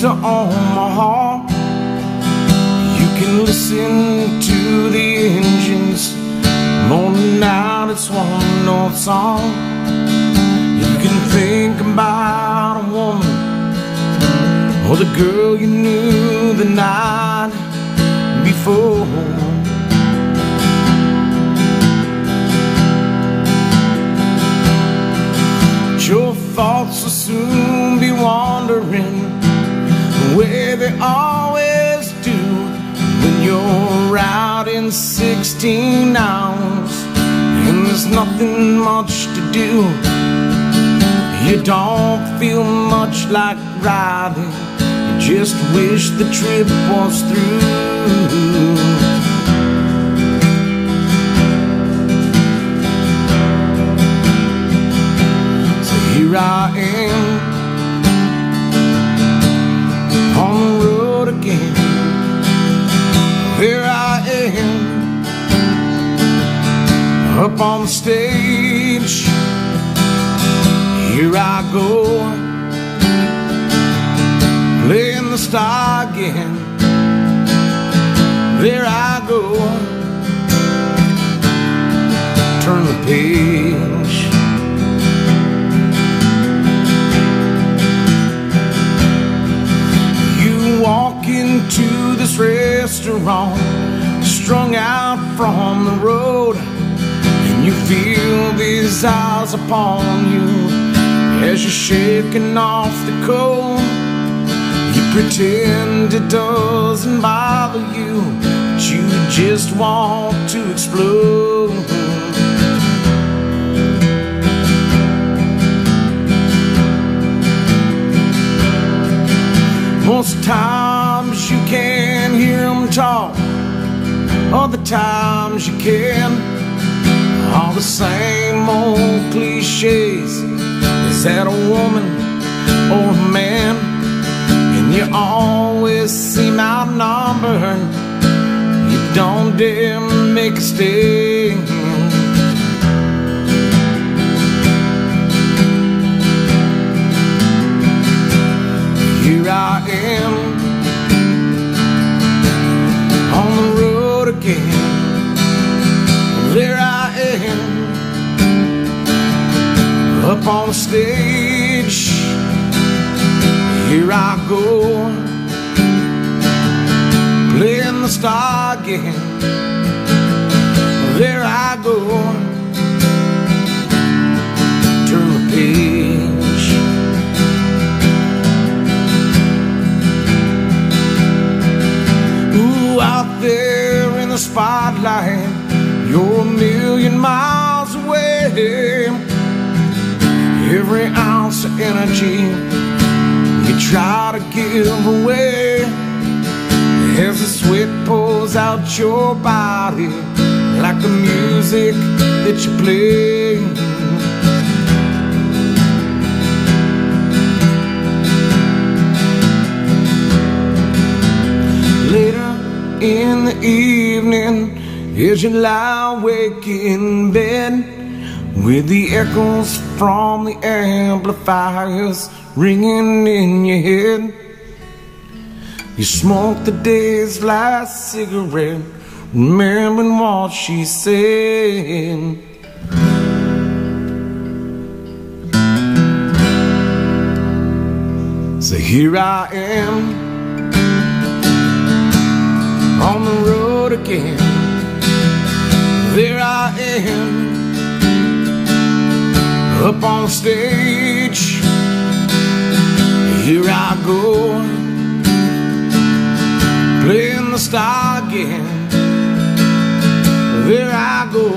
to Omaha. You can listen to the engines moaning out its one note song. You can think about a woman or the girl you knew the night before. Your thoughts will soon be wandering the way they always do when you're out in 16 hours and there's nothing much to do. You don't feel much like riding, you just wish the trip was through. Here I am on the road again. There I am up on the stage. Here I go playing the star again. There I go, turn the page. Walk into this restaurant, strung out from the road, and you feel these eyes upon you as you're shaking off the cold. You pretend it doesn't bother you, but you just want to explode. Most times you can't hear them talk, other times you can. All the same old cliches. Is that a woman or a man? And you always seem outnumbered. You don't dare make a stand. Here I am on the road again. There I am up on the stage. Here I go playing the star again. There I go, turn the page. Out there in the spotlight, you're a million miles away. Every ounce of energy you try to give away as the sweat pours out your body like the music that you play. In the evening, as you lie awake in bed, with the echoes from the amplifiers ringing in your head, you smoke the day's last cigarette, remembering what she said. So here I am on the road again. There I am up on stage. Here I go playing the star again. There I go,